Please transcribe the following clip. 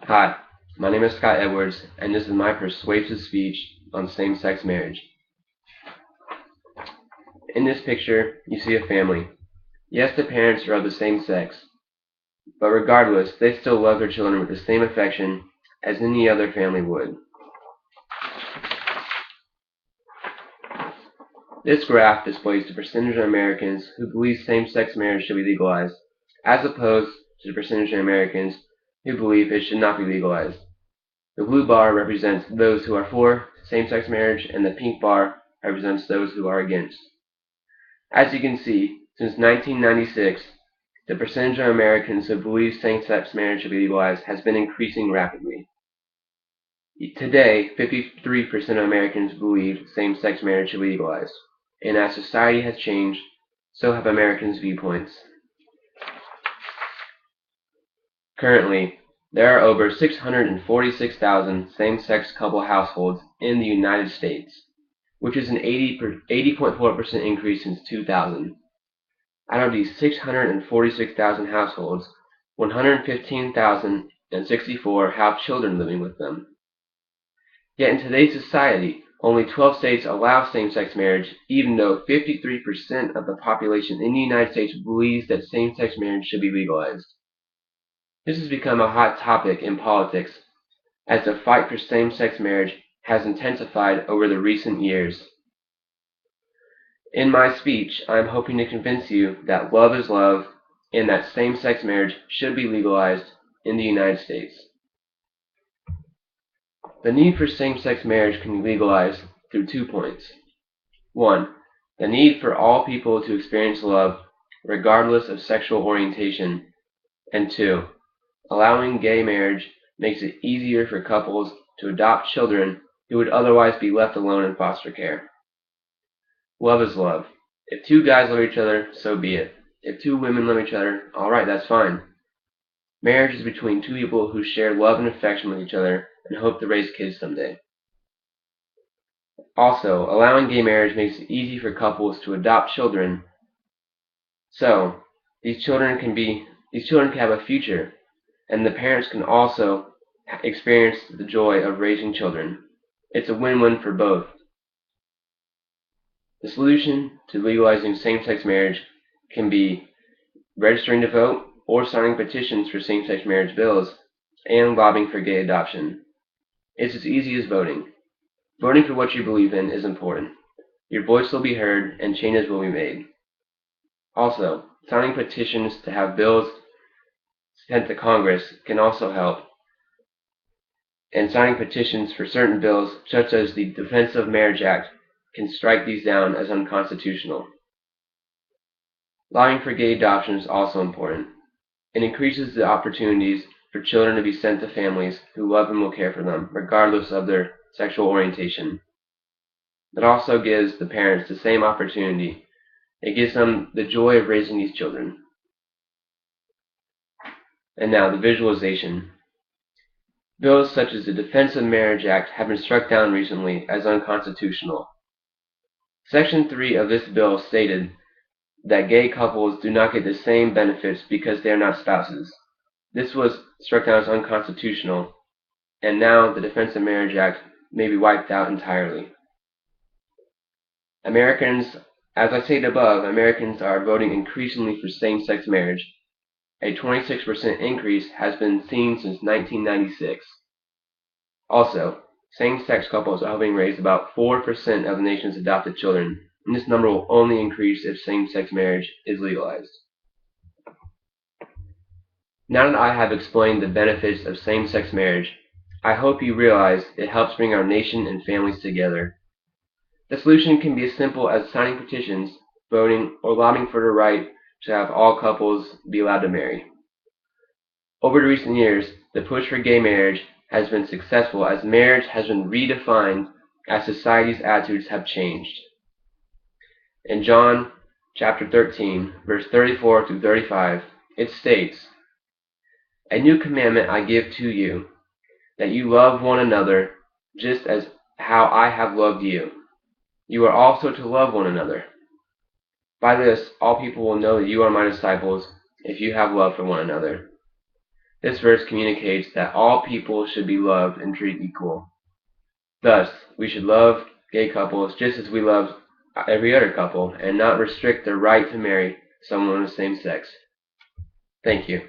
Hi, my name is Scott Edwards, and this is my persuasive speech on same-sex marriage. In this picture, you see a family. Yes, the parents are of the same sex, but regardless, they still love their children with the same affection as any other family would. This graph displays the percentage of Americans who believe same-sex marriage should be legalized, as opposed to the percentage of Americans who believe it should not be legalized. The blue bar represents those who are for same-sex marriage, and the pink bar represents those who are against. As you can see, since 1996, the percentage of Americans who believe same-sex marriage should be legalized has been increasing rapidly. Today, 53% of Americans believe same-sex marriage should be legalized, and as society has changed, so have Americans' viewpoints. Currently, there are over 646,000 same-sex couple households in the United States, which is an 80.4% increase since 2000. Out of these 646,000 households, 115,064 have children living with them. Yet in today's society, only 12 states allow same-sex marriage, even though 53% of the population in the United States believes that same-sex marriage should be legalized. This has become a hot topic in politics, as the fight for same-sex marriage has intensified over the recent years. In my speech, I am hoping to convince you that love is love and that same-sex marriage should be legalized in the United States. The need for same-sex marriage can be legalized through 2 points. 1. The need for all people to experience love regardless of sexual orientation. And 2. Allowing gay marriage makes it easier for couples to adopt children who would otherwise be left alone in foster care. Love is love. If 2 guys love each other, so be it. If 2 women love each other, alright, that's fine. Marriage is between 2 people who share love and affection with each other and hope to raise kids someday. Also, allowing gay marriage makes it easy for couples to adopt children, so these children can have a future, and the parents can also experience the joy of raising children. It's a win-win for both. The solution to legalizing same-sex marriage can be registering to vote or signing petitions for same-sex marriage bills and lobbying for gay adoption. It's as easy as voting. Voting for what you believe in is important. Your voice will be heard and changes will be made. Also, signing petitions to have bills sent to Congress can also help, and signing petitions for certain bills, such as the Defense of Marriage Act, can strike these down as unconstitutional. Lobbying for gay adoption is also important. It increases the opportunities for children to be sent to families who love and will care for them, regardless of their sexual orientation. It also gives the parents the same opportunity. It gives them the joy of raising these children. And now, the visualization. Bills such as the Defense of Marriage Act have been struck down recently as unconstitutional. Section 3 of this bill stated that gay couples do not get the same benefits because they are not spouses. This was struck down as unconstitutional, and now the Defense of Marriage Act may be wiped out entirely. Americans, as I stated above, Americans are voting increasingly for same-sex marriage. A 26% increase has been seen since 1996. Also, same-sex couples are helping raise about 4% of the nation's adopted children, and this number will only increase if same-sex marriage is legalized. Now that I have explained the benefits of same-sex marriage, I hope you realize it helps bring our nation and families together. The solution can be as simple as signing petitions, voting, or lobbying for the right to have all couples be allowed to marry. Over the recent years, the push for gay marriage has been successful as marriage has been redefined as society's attitudes have changed. In John chapter 13, verse 34 through 35, it states, "A new commandment I give to you, that you love one another just as how I have loved you. You are also to love one another. By this, all people will know that you are my disciples if you have love for one another." This verse communicates that all people should be loved and treated equal. Thus, we should love gay couples just as we love every other couple and not restrict their right to marry someone of the same sex. Thank you.